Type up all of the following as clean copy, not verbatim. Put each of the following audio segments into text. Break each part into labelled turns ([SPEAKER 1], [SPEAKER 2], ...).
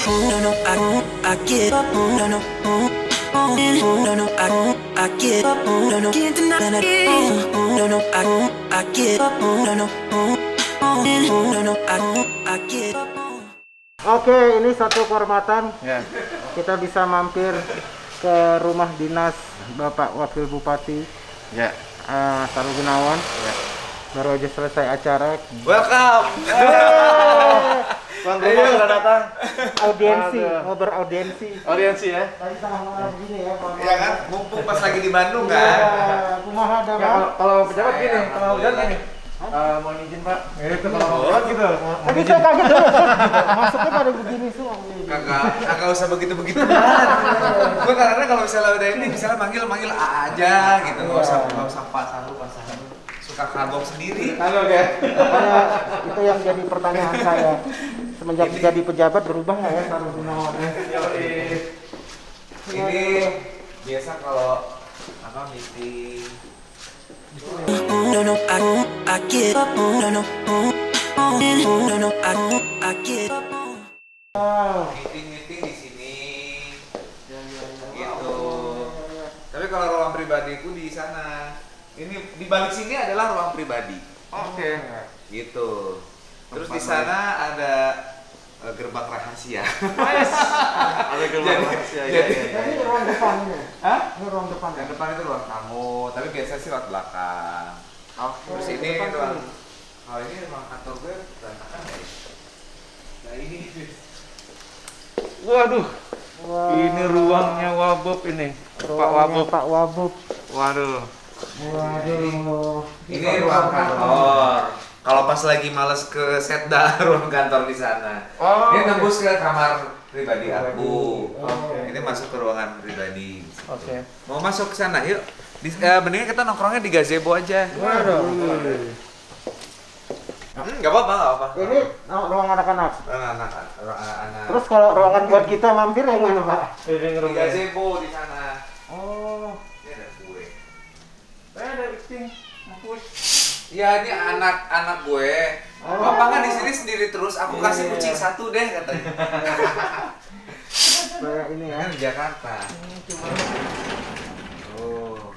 [SPEAKER 1] No, no, I get up. No, no, no, no, I get up. No, no, can't deny that. No, no, I get up. No, no, no, no, I get up.
[SPEAKER 2] Oke, ini satu kehormatan.
[SPEAKER 3] Ya.
[SPEAKER 2] Kita bisa mampir ke rumah dinas Bapak Wakil Bupati
[SPEAKER 3] Ya.
[SPEAKER 2] Sarul Gunawan.
[SPEAKER 3] Ya.
[SPEAKER 2] Baru aja selesai acara.
[SPEAKER 3] Welcome. Tuan rumah sudah datang.
[SPEAKER 2] Audiensi,
[SPEAKER 3] Aduh.
[SPEAKER 2] mau beraudiensi.
[SPEAKER 3] Audiensi ya.
[SPEAKER 2] Tadi tengah-tengah begini ya, Pak.
[SPEAKER 4] Iya kan, mumpung pas lagi di Bandung kan.
[SPEAKER 2] Iya, kumaha ada,
[SPEAKER 3] Ya,
[SPEAKER 2] Bang?
[SPEAKER 3] kalau pejabat gini, kalau pejabat gini. Mohon izin Pak. Itu kalau pejabat gitu.
[SPEAKER 2] Tadi saya kaget dulu. Masuknya pada begini semua.
[SPEAKER 4] Kagak usah begitu-begitu Gue karena kalau misalnya udah ini, misalnya manggil A aja gitu. Nggak usah Pak Sarul. Suka kagok sendiri.
[SPEAKER 3] Halo ya.
[SPEAKER 2] Makanya itu yang jadi pertanyaan saya. Semenjak jadi pejabat berubah nggak ya Sarul Gunawan?
[SPEAKER 4] Ini biasa kalau apa meeting.
[SPEAKER 1] No, no, I get up. No, no, no, no, I get up.
[SPEAKER 4] Meeting di sini. Gitu. Tapi kalau ruang pribadiku di sana. Ini di balik sini adalah ruang pribadi.
[SPEAKER 3] Oke.
[SPEAKER 4] Gitu. Terus di sana ada gerbang rahasia.
[SPEAKER 3] Ada gerbang rahasia.
[SPEAKER 2] Jadi ruang depannya.
[SPEAKER 4] Hah?
[SPEAKER 2] Ini ruang depan.
[SPEAKER 4] Yang depan itu ruang tamu, tapi biasa sih lewat belakang. Terus ini
[SPEAKER 2] depan
[SPEAKER 4] ruang,
[SPEAKER 2] sini.
[SPEAKER 4] kalau ini ruang kantor gue berantakan ya. Nah ini.
[SPEAKER 3] Waduh.
[SPEAKER 2] Wah.
[SPEAKER 3] Ini ruangnya Wabub ini. Pak
[SPEAKER 2] Ruangnya
[SPEAKER 3] Wabub.
[SPEAKER 2] Pak Wabub.
[SPEAKER 3] Waduh.
[SPEAKER 2] Waduh.
[SPEAKER 4] Ini ruang kantor. Kalau pas lagi males ke setda ruang kantor di sana.
[SPEAKER 3] Oh,
[SPEAKER 4] Ini
[SPEAKER 3] oke.
[SPEAKER 4] tembus ke kamar pribadi aku.
[SPEAKER 3] Oke.
[SPEAKER 4] Ini masuk ke ruangan pribadi.
[SPEAKER 3] Oke.
[SPEAKER 4] Mau masuk ke sana yuk. Mendingan kita nongkrongnya di gazebo aja.
[SPEAKER 3] Waduh.
[SPEAKER 4] Nggak apa-apa.
[SPEAKER 2] Ini ruang anak-anak.
[SPEAKER 4] Anak.
[SPEAKER 2] Terus kalau ruangan buat kita mampir yang mana, Pak?
[SPEAKER 3] Living
[SPEAKER 4] Di
[SPEAKER 3] room
[SPEAKER 4] gazebo di sana.
[SPEAKER 2] Oh.
[SPEAKER 4] Ini ada kue.
[SPEAKER 3] Ada icing. Mampus.
[SPEAKER 4] Ya ini anak gue.
[SPEAKER 2] Oh.
[SPEAKER 4] Bapak kan di sini sendiri terus. Aku kasih kucing satu deh katanya.
[SPEAKER 2] Kayak ini ya.
[SPEAKER 4] Kan di Jakarta. Oh.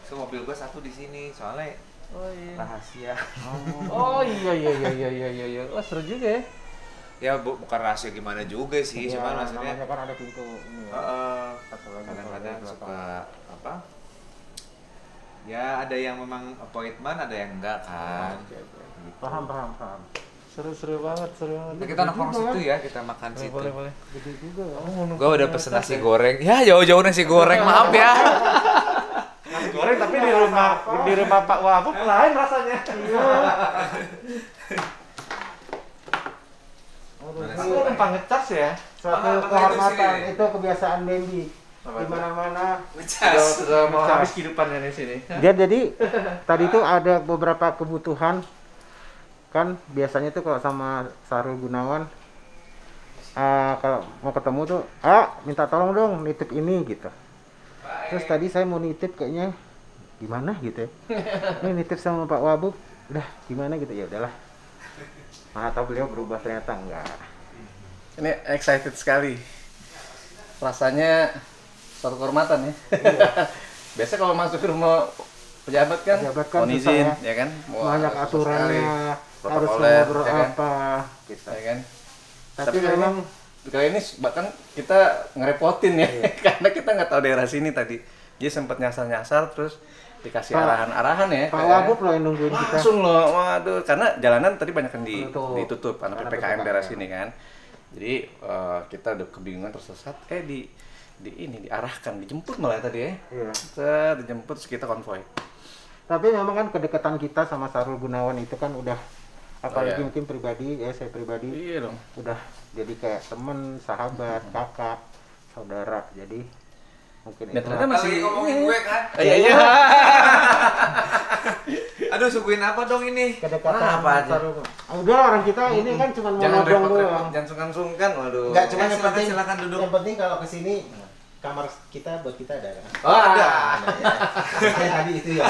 [SPEAKER 4] So mobil gue satu di sini soalnya
[SPEAKER 3] Oh iya.
[SPEAKER 4] rahasia.
[SPEAKER 3] Oh iya. Wah seru juga ya.
[SPEAKER 4] Ya bukan rahasia gimana juga sih,
[SPEAKER 2] Iya,
[SPEAKER 4] cuman maksudnya
[SPEAKER 2] namanya kan ada pintu ini ya.
[SPEAKER 4] kadang-kadang suka apa? Ya ada yang memang appointment, ada yang enggak kan.
[SPEAKER 2] Oke.
[SPEAKER 4] Gitu.
[SPEAKER 2] Paham.
[SPEAKER 3] Seru banget.
[SPEAKER 4] Nah, kita nongkrong situ ya, kita makan situ.
[SPEAKER 3] Boleh.
[SPEAKER 2] Gede juga ya.
[SPEAKER 4] Gue udah pesen nasi goreng. Ya jauh-jauh nasi goreng, maaf ya.
[SPEAKER 3] Nasi goreng tapi di rumah Pak Wabub lain rasanya.
[SPEAKER 2] Iya.
[SPEAKER 4] Mana
[SPEAKER 3] Aku
[SPEAKER 4] sih?
[SPEAKER 3] numpang ngecas ya.
[SPEAKER 2] Suatu
[SPEAKER 4] Ah,
[SPEAKER 2] kehormatan
[SPEAKER 4] itu sih.
[SPEAKER 2] itu kebiasaan Bendi.
[SPEAKER 3] Apa
[SPEAKER 2] Di
[SPEAKER 3] itu?
[SPEAKER 2] mana-mana.
[SPEAKER 3] Sudah mau
[SPEAKER 2] Ngecas.
[SPEAKER 3] habis kehidupannya di sini.
[SPEAKER 2] Dia jadi tadi itu ada beberapa kebutuhan kan biasanya tuh kalau sama Sarul Gunawan kalau mau ketemu tuh minta tolong dong nitip ini gitu. Terus tadi saya mau nitip kayaknya gimana gitu ya. Ini nitip sama Pak Wabub udah gimana gitu ya udahlah. Mana tahu beliau berubah ternyata enggak.
[SPEAKER 3] Ini excited sekali. Rasanya suatu kehormatan ya. Biasa kalau masuk ke rumah pejabat kan mohon
[SPEAKER 2] susah
[SPEAKER 3] izin,
[SPEAKER 2] ya.
[SPEAKER 3] ya kan? Wah,
[SPEAKER 2] Banyak
[SPEAKER 3] susah
[SPEAKER 2] aturannya,
[SPEAKER 3] sekali.
[SPEAKER 2] harus
[SPEAKER 3] Protokoler,
[SPEAKER 2] ngobrol
[SPEAKER 3] ya kan?
[SPEAKER 2] apa gitu.
[SPEAKER 3] Ya kan?
[SPEAKER 2] Tapi
[SPEAKER 3] kali
[SPEAKER 2] memang
[SPEAKER 3] kali ini bahkan kita ngerepotin ya, karena kita nggak tahu daerah sini tadi. Dia sempat nyasar-nyasar terus dikasih
[SPEAKER 2] Pak-
[SPEAKER 3] arahan-arahan ya.
[SPEAKER 2] Pak
[SPEAKER 3] kayak-
[SPEAKER 2] Wabub loh yang nungguin kita.
[SPEAKER 3] langsung loh, waduh, karena jalanan tadi banyak yang
[SPEAKER 2] Tutup.
[SPEAKER 3] ditutup karena
[SPEAKER 2] Karena
[SPEAKER 3] PPKM
[SPEAKER 2] PPKM.
[SPEAKER 3] daerah sini kan. Jadi kita udah kebingungan tersesat, diarahkan, dijemput malah tadi ya.
[SPEAKER 2] Iya.
[SPEAKER 3] Dijemput terus kita konvoy.
[SPEAKER 2] Tapi memang kan kedekatan kita sama Sarul Gunawan itu kan udah apalagi
[SPEAKER 3] iya.
[SPEAKER 2] mungkin pribadi ya saya pribadi
[SPEAKER 3] Iya dong.
[SPEAKER 2] udah jadi kayak temen, sahabat, kakak, saudara. Jadi mungkin
[SPEAKER 3] Ya,
[SPEAKER 2] itu.
[SPEAKER 3] ternyata masih
[SPEAKER 4] ngomongin gue kan.
[SPEAKER 3] Iya.
[SPEAKER 4] Aduh, suguhin apa dong ini?
[SPEAKER 2] Kedekatan
[SPEAKER 3] Apa
[SPEAKER 2] sama
[SPEAKER 3] aja?
[SPEAKER 2] Sarul. Udah orang kita ini kan cuma mau
[SPEAKER 3] Jangan
[SPEAKER 2] nongkrong
[SPEAKER 3] repot-repot,
[SPEAKER 2] doang.
[SPEAKER 3] jangan sungkan-sungkan, waduh.
[SPEAKER 2] Enggak, cuma yang
[SPEAKER 4] silakan,
[SPEAKER 2] penting
[SPEAKER 4] silakan duduk.
[SPEAKER 2] Yang penting kalau kesini kamar kita buat kita ada kan?
[SPEAKER 3] Oh, ada.
[SPEAKER 2] Kayak tadi itu ya.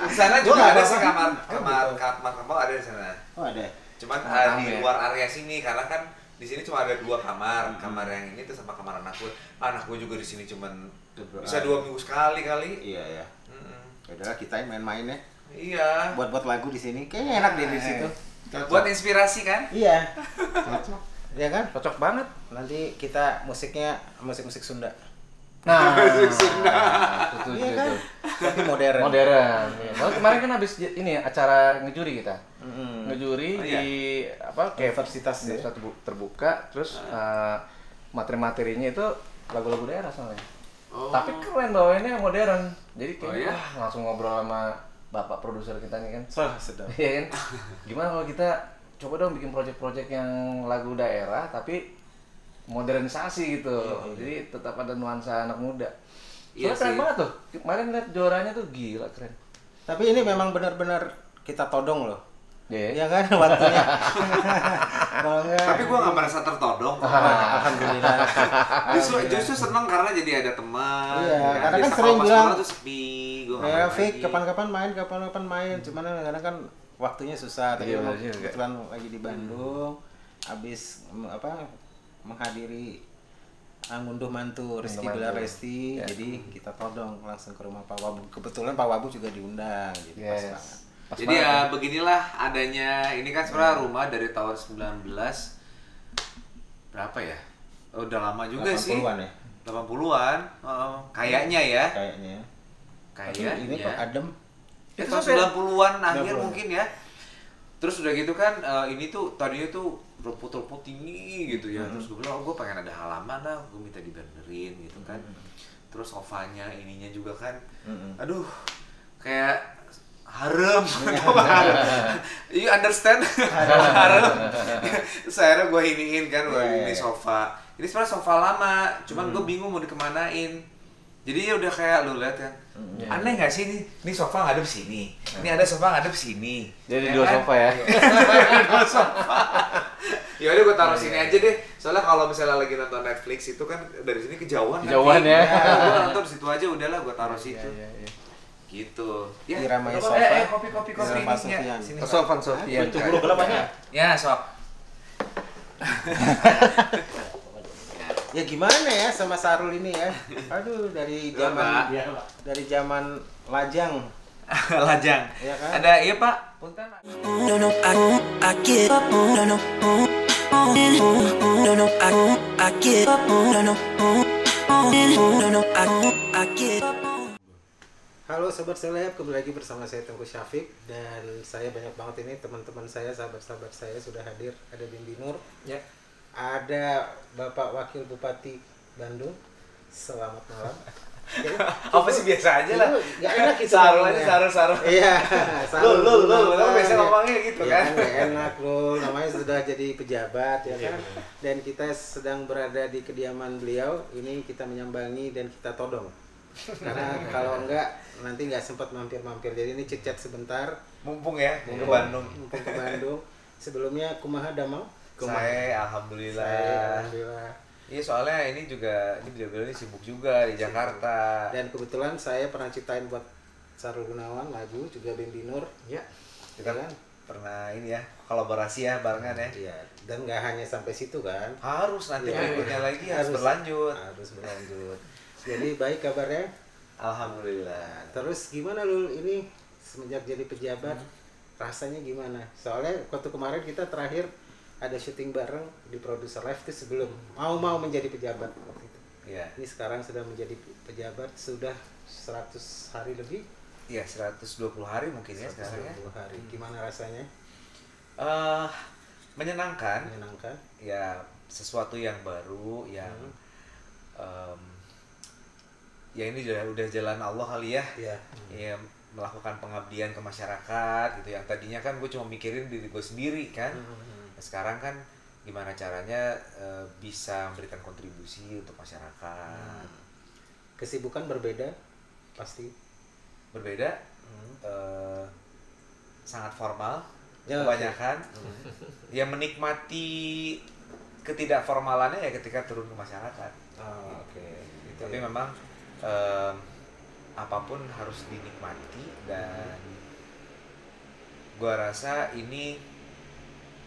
[SPEAKER 4] Di sana juga
[SPEAKER 2] Gua
[SPEAKER 4] ada
[SPEAKER 2] nggak
[SPEAKER 4] sih
[SPEAKER 2] apa-apa.
[SPEAKER 4] kamar
[SPEAKER 2] Oh, gitu.
[SPEAKER 4] kamar ada di sana.
[SPEAKER 2] Oh ada.
[SPEAKER 4] Cuman di
[SPEAKER 3] Rame.
[SPEAKER 4] luar area sini karena kan di sini cuma ada 2 kamar, kamar yang ini tuh sama kamar anak gue juga di sini cuman bisa 2 minggu sekali kali.
[SPEAKER 2] Iya ya. Udahlah kita main-main ya.
[SPEAKER 4] Iya.
[SPEAKER 2] Buat lagu di sini, kayaknya enak deh di situ.
[SPEAKER 4] Buat inspirasi kan?
[SPEAKER 2] Iya. Cocok. Iya kan?
[SPEAKER 3] Cocok banget.
[SPEAKER 2] Nanti kita musiknya musik-musik Sunda.
[SPEAKER 3] Nah,
[SPEAKER 2] Iya kan? Tapi modern.
[SPEAKER 3] Modern. Ya. Lalu kemarin kan habis ini acara ngejuri kita. Ngejuri
[SPEAKER 4] Oh, iya.
[SPEAKER 3] di apa kayak
[SPEAKER 2] Universitas ya?
[SPEAKER 3] universitas terbuka, terus materi-materinya itu lagu-lagu daerah soalnya.
[SPEAKER 4] Oh.
[SPEAKER 3] Tapi keren bawainnya modern. Jadi kayak
[SPEAKER 4] Oh, iya?
[SPEAKER 3] wah, langsung ngobrol sama bapak produser kita nih kan.
[SPEAKER 2] Sedap.
[SPEAKER 3] Iya kan? Gimana kalau kita coba dong bikin project-project yang lagu daerah tapi modernisasi gitu. Jadi tetap ada nuansa anak muda.
[SPEAKER 4] Iya
[SPEAKER 3] Soalnya keren
[SPEAKER 4] sih.
[SPEAKER 3] banget tuh. Kemarin lihat juaranya tuh gila keren.
[SPEAKER 2] Tapi ini memang benar-benar kita todong loh.
[SPEAKER 3] Iya.
[SPEAKER 2] Iya kan waktunya. Kalau enggak.
[SPEAKER 4] Tapi gue nggak merasa tertodong.
[SPEAKER 2] Alhamdulillah.
[SPEAKER 4] Justru seneng karena jadi ada teman.
[SPEAKER 2] Iya, karena kan
[SPEAKER 4] Biasa
[SPEAKER 2] sering
[SPEAKER 4] kalau pas
[SPEAKER 2] bilang,
[SPEAKER 4] sekolah tuh sepi. Gue nggak
[SPEAKER 2] Ya,
[SPEAKER 4] main
[SPEAKER 2] Fik,
[SPEAKER 4] lagi.
[SPEAKER 2] kapan-kapan main. Cuman kadang kan waktunya susah. Tapi
[SPEAKER 3] Iya,
[SPEAKER 2] emang
[SPEAKER 3] benar juga.
[SPEAKER 2] kebetulan lagi di Bandung, habis menghadiri ngunduh mantu Rizky
[SPEAKER 3] Ngunduh
[SPEAKER 2] Bilar
[SPEAKER 3] mantu.
[SPEAKER 2] Resti,
[SPEAKER 3] Ya.
[SPEAKER 2] jadi kita todong langsung ke rumah Pak Wabu. Kebetulan Pak Wabu juga diundang, gitu pas
[SPEAKER 3] Yes.
[SPEAKER 2] banget.
[SPEAKER 3] Pas
[SPEAKER 4] Jadi
[SPEAKER 3] banget.
[SPEAKER 4] ya beginilah adanya ini kan sebenarnya rumah dari tahun berapa ya? Oh, udah lama juga sih.
[SPEAKER 2] 80-an ya,
[SPEAKER 4] 80-an. Kayaknya ya.
[SPEAKER 2] kayaknya. Tapi
[SPEAKER 4] Kayaknya.
[SPEAKER 2] ini kok adem.
[SPEAKER 4] Itu
[SPEAKER 3] Itu
[SPEAKER 4] tahun 90-an akhir
[SPEAKER 2] 90-an.
[SPEAKER 4] mungkin ya. Terus udah gitu kan ini tuh tadinya tuh rumput-rumput tinggi gitu ya. Terus gue bilang, oh, gue pengen ada halaman lah, gue minta dibenerin gitu kan. Terus sofanya ininya juga kan. Aduh, kayak harem. You understand? Harem. Terus akhirnya gue iniin kan, ini sofa. Ini sebenarnya sofa lama, cuman gue bingung mau dikemanain. Jadi ya udah kayak lu lihat kan, aneh nggak sih ini sofa ngadep sini, ini ada sofa ngadep sini.
[SPEAKER 3] Jadi
[SPEAKER 4] Ya
[SPEAKER 3] dua
[SPEAKER 4] kan?
[SPEAKER 3] sofa ya.
[SPEAKER 4] Dua sofa. Ya udah gue taruh sini aja deh. Soalnya kalau misalnya lagi nonton Netflix itu kan dari sini kejauhan.
[SPEAKER 3] Kejauhan
[SPEAKER 4] nanti.
[SPEAKER 3] ya.
[SPEAKER 4] Gue nonton di situ aja udahlah gue taruh situ.
[SPEAKER 3] Iya, iya.
[SPEAKER 4] Gitu.
[SPEAKER 2] Iramanya
[SPEAKER 4] apa-
[SPEAKER 2] sofa.
[SPEAKER 4] kopi
[SPEAKER 2] Irama
[SPEAKER 4] ini, ya.
[SPEAKER 2] Sofian.
[SPEAKER 4] Sini,
[SPEAKER 3] Sofan Sofian.
[SPEAKER 2] Itu bulu gelapnya.
[SPEAKER 4] Ya, sok.
[SPEAKER 2] Ya gimana ya sama Sarul ini ya? Aduh, dari zaman lajang.
[SPEAKER 4] Lajang.
[SPEAKER 2] Iya kan?
[SPEAKER 4] Ada iya Pak. Punten.
[SPEAKER 1] No, no, I give up. No, no, no, no, I give up. No, no, no, no, I give up.
[SPEAKER 2] Halo Sobat Seleb, kembali lagi bersama saya Tengku Syafiq. Dan saya banyak banget ini teman-teman saya, sahabat-sahabat saya sudah hadir. Ada Bimbi Nur,
[SPEAKER 4] Ya.
[SPEAKER 2] ada Bapak Wakil Bupati Bandung. Selamat malam.
[SPEAKER 4] Apa sih biasa aja lah.
[SPEAKER 2] Gak enak gitu
[SPEAKER 4] Sarul aja,
[SPEAKER 2] ngomongnya.
[SPEAKER 4] sarul.
[SPEAKER 2] Iya,
[SPEAKER 4] Lu kan biasa ngomongnya gitu
[SPEAKER 2] Iya
[SPEAKER 4] kan.
[SPEAKER 2] gak enak loh, namanya sudah jadi pejabat ya kan. Dan kita sedang berada di kediaman beliau. Ini kita menyambangi dan kita todong. Karena kalau enggak nanti nggak sempat mampir-mampir. Jadi ini chat sebentar.
[SPEAKER 4] Mumpung ya, ke
[SPEAKER 2] Mumpung-
[SPEAKER 4] Bandung.
[SPEAKER 2] mumpung ke Bandung. Sebelumnya kumaha damang?
[SPEAKER 4] Saya alhamdulillah.
[SPEAKER 2] Alhamdulillah.
[SPEAKER 4] Iya soalnya ini beliau ini sibuk juga di Jakarta.
[SPEAKER 2] Dan kebetulan saya pernah ciptain buat Sarul Gunawan lagu, juga Bimbi Nur.
[SPEAKER 4] Ya,
[SPEAKER 2] Kita
[SPEAKER 4] kita
[SPEAKER 2] kan?
[SPEAKER 4] pernah ini ya kolaborasi ya barengan ya.
[SPEAKER 2] Iya. Dan nggak hanya sampai situ kan.
[SPEAKER 4] Harus nanti
[SPEAKER 2] Iya.
[SPEAKER 4] berikutnya lagi harus berlanjut.
[SPEAKER 2] Harus berlanjut. Jadi baik kabarnya.
[SPEAKER 4] Alhamdulillah.
[SPEAKER 2] Terus gimana lu ini semenjak jadi pejabat rasanya gimana? Soalnya waktu kemarin kita terakhir ada syuting bareng di Produser Live itu sebelum mau menjadi pejabat waktu itu.
[SPEAKER 4] Iya.
[SPEAKER 2] Ini sekarang sudah menjadi pejabat sudah 100 hari lebih.
[SPEAKER 4] Iya 120 hari mungkin ya sekarang ya.
[SPEAKER 2] 120 hari. Gimana rasanya?
[SPEAKER 4] Menyenangkan.
[SPEAKER 2] Menyenangkan.
[SPEAKER 4] Ya sesuatu yang baru yang ya ini udah jalan Allah kali ya.
[SPEAKER 2] Iya.
[SPEAKER 4] Ya melakukan pengabdian ke masyarakat gitu. Yang tadinya kan gue cuma mikirin diri gue sendiri kan. Nah, sekarang kan gimana caranya bisa memberikan kontribusi untuk masyarakat.
[SPEAKER 2] Kesibukan berbeda pasti.
[SPEAKER 4] Berbeda, sangat formal,
[SPEAKER 2] Ya,
[SPEAKER 4] kebanyakan. Ya menikmati ketidakformalannya ya ketika turun ke masyarakat.
[SPEAKER 2] Oh, oke. Gitu
[SPEAKER 4] Tapi
[SPEAKER 2] ya.
[SPEAKER 4] memang apapun harus dinikmati dan gua rasa ini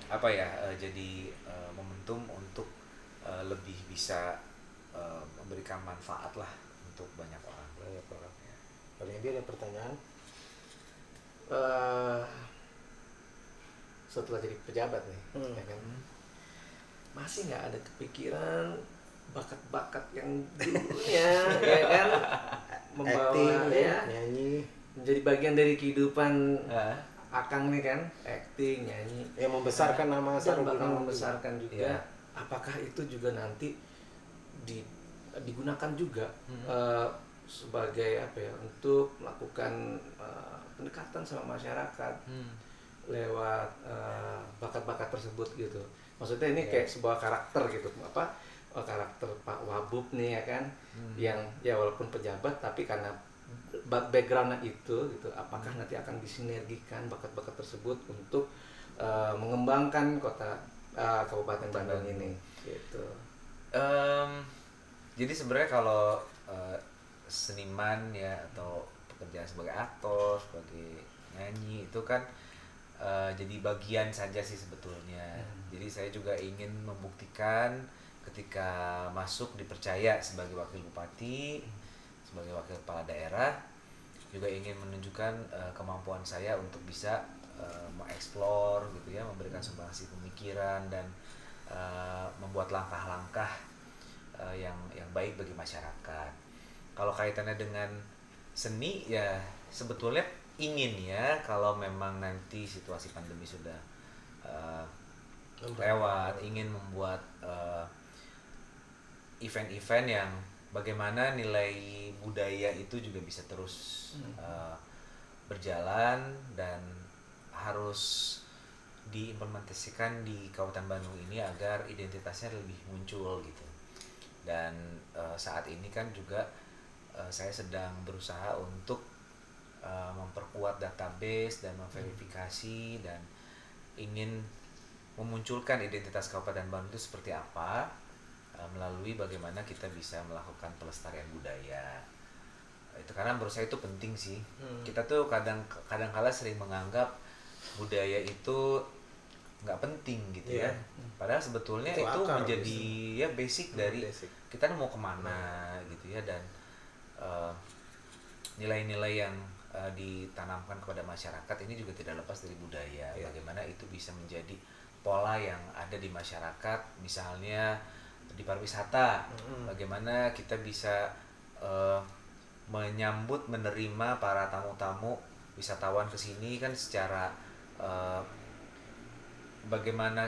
[SPEAKER 4] apa ya jadi momentum lebih bisa memberikan manfaat lah untuk banyak orang.
[SPEAKER 2] Banyak orang. Kalau yang dia ada pertanyaan,
[SPEAKER 3] Setelah jadi pejabat nih, ya kan, masih nggak ada kepikiran bakat-bakat yang dulunya, ya kan, membawa
[SPEAKER 2] acting,
[SPEAKER 3] ya,
[SPEAKER 2] nyanyi,
[SPEAKER 3] menjadi bagian dari kehidupan Akang nih kan, acting, nyanyi,
[SPEAKER 2] yang membesarkan nama
[SPEAKER 3] dan
[SPEAKER 2] Sarul
[SPEAKER 3] bahkan
[SPEAKER 2] Gunawan.
[SPEAKER 3] membesarkan juga.
[SPEAKER 4] Iya.
[SPEAKER 3] Apakah itu juga nanti digunakan juga sebagai apa ya, untuk melakukan pendekatan sama masyarakat lewat bakat-bakat tersebut gitu. Maksudnya ini kayak sebuah karakter gitu, apa karakter Pak Wabub nih ya kan, yang ya walaupun pejabat tapi karena backgroundnya itu gitu, apakah nanti akan disinergikan bakat-bakat tersebut untuk mengembangkan kota Kabupaten Bandung ini gitu.
[SPEAKER 4] Jadi sebenarnya kalau seniman ya atau pekerjaan sebagai aktor, sebagai nyanyi itu kan jadi bagian saja sih sebetulnya. Jadi saya juga ingin membuktikan ketika masuk dipercaya sebagai wakil bupati, sebagai wakil kepala daerah, juga ingin menunjukkan kemampuan saya untuk bisa mengeksplor gitu ya, memberikan sumbangsi pemikiran dan membuat langkah-langkah yang baik bagi masyarakat. Kalau kaitannya dengan seni ya sebetulnya ingin ya, kalau memang nanti situasi pandemi sudah lewat, ingin membuat event-event yang bagaimana nilai budaya itu juga bisa terus berjalan dan harus diimplementasikan di Kabupaten Bandung ini agar identitasnya lebih muncul gitu. Dan saat ini kan juga saya sedang berusaha untuk memperkuat database dan memverifikasi dan ingin memunculkan identitas Kabupaten Bandung itu seperti apa melalui bagaimana kita bisa melakukan pelestarian budaya. Itu karena menurut saya itu penting sih. Kita tuh kadang-kala sering menganggap budaya itu nggak penting gitu ya. Padahal sebetulnya itu menjadi ya basic dari kita mau kemana gitu ya, dan nilai-nilai yang ditanamkan kepada masyarakat ini juga tidak lepas dari budaya. Bagaimana itu bisa menjadi pola yang ada di masyarakat, misalnya di pariwisata, bagaimana kita bisa menerima para tamu-tamu wisatawan ke sini kan secara bagaimana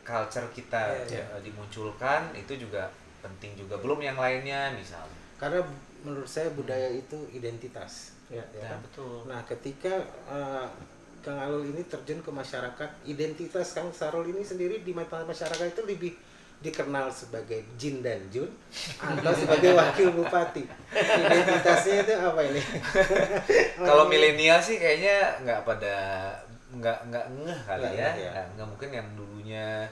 [SPEAKER 4] culture kita dimunculkan, itu juga penting juga, belum yang lainnya misalnya.
[SPEAKER 2] Karena menurut saya budaya itu identitas.
[SPEAKER 3] Ya,
[SPEAKER 2] kan?
[SPEAKER 3] betul.
[SPEAKER 2] Nah, ketika Kang Alul ini terjun ke masyarakat, identitas Kang Sarul ini sendiri di mata masyarakat itu lebih dikenal sebagai Jin dan Jun atau sebagai wakil bupati. Identitasnya itu apa ini?
[SPEAKER 4] Kalau milenial sih kayaknya nggak ngeh kali ya. Nggak, mungkin yang dulunya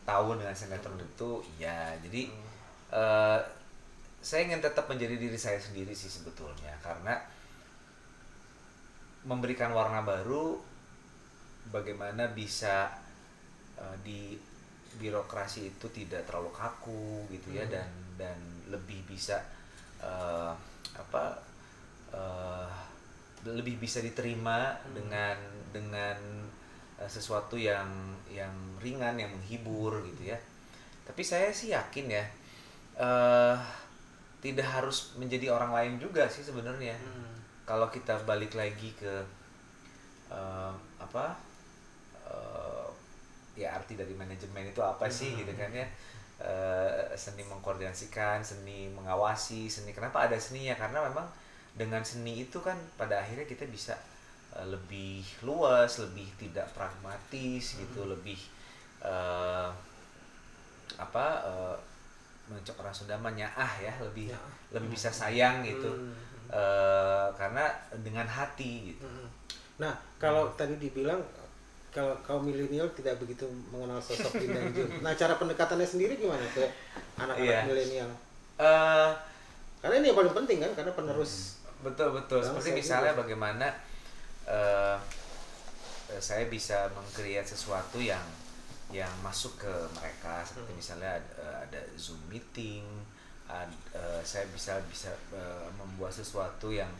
[SPEAKER 4] tahu dengan sinetron itu ya. Jadi saya ingin tetap menjadi diri saya sendiri sih sebetulnya, karena memberikan warna baru, bagaimana bisa di birokrasi itu tidak terlalu kaku gitu ya, dan lebih bisa lebih bisa diterima dengan sesuatu yang ringan, yang menghibur gitu ya. Tapi saya sih yakin ya tidak harus menjadi orang lain juga sih sebenarnya. Kalau kita balik lagi ke ya arti dari manajemen itu apa sih gitu kan ya, seni mengkoordinasikan, seni mengawasi, seni, kenapa ada seninya, karena memang dengan seni itu kan pada akhirnya kita bisa lebih luas, lebih tidak pragmatis gitu, lebih mencok orang Sunda menyaah ya, lebih bisa sayang gitu, karena dengan hati gitu.
[SPEAKER 2] Nah, kalau tadi dibilang kalau kaum milenial tidak begitu mengenal sosok Jin dan Jun. Nah, cara pendekatannya sendiri gimana ke anak-anak milenial? Karena ini yang paling penting kan, karena penerus.
[SPEAKER 4] Betul. Seperti misalnya bagaimana saya bisa meng-create sesuatu yang yang masuk ke mereka, seperti misalnya ada Zoom meeting, saya bisa membuat sesuatu yang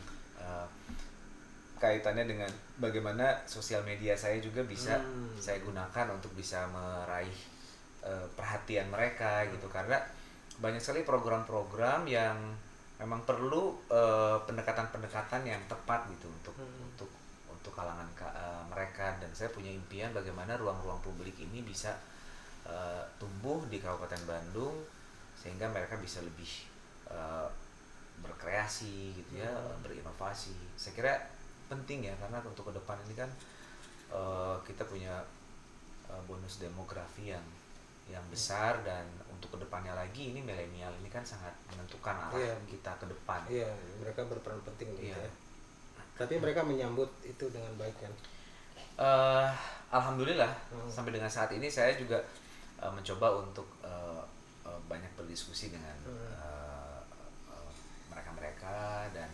[SPEAKER 4] kaitannya dengan bagaimana sosial media saya juga bisa saya gunakan untuk bisa meraih perhatian mereka gitu, karena banyak sekali program-program yang memang perlu pendekatan-pendekatan yang tepat gitu untuk kalangan mereka, dan saya punya impian bagaimana ruang-ruang publik ini bisa tumbuh di Kabupaten Bandung sehingga mereka bisa lebih berkreasi gitu ya, berinovasi. Saya kira penting ya, karena untuk ke depan ini kan kita punya bonus demografi yang besar, dan untuk kedepannya lagi ini milenial ini kan sangat menentukan arah kita ke depan.
[SPEAKER 5] Iya, mereka berperan penting gitu ya. Tapi mereka menyambut itu dengan baik kan?
[SPEAKER 4] Alhamdulillah sampai dengan saat ini saya juga mencoba untuk banyak berdiskusi dengan mereka, dan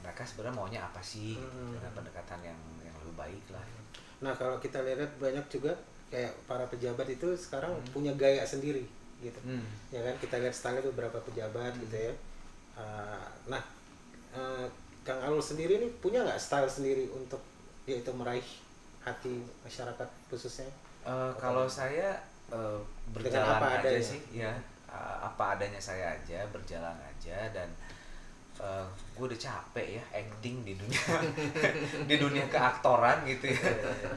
[SPEAKER 4] mereka sebenarnya maunya apa sih gitu, dengan pendekatan yang lebih baik lah.
[SPEAKER 5] Nah kalau kita lihat banyak juga kayak para pejabat itu sekarang punya gaya sendiri gitu, ya kan, kita lihat style beberapa pejabat gitu ya. Kang Alul sendiri nih punya nggak style sendiri untuk dia itu meraih hati masyarakat khususnya?
[SPEAKER 4] Kalau saya berjalan aja sih ya, apa adanya saya aja, berjalan aja, dan gue udah capek ya acting di dunia di dunia keaktoran gitu ya.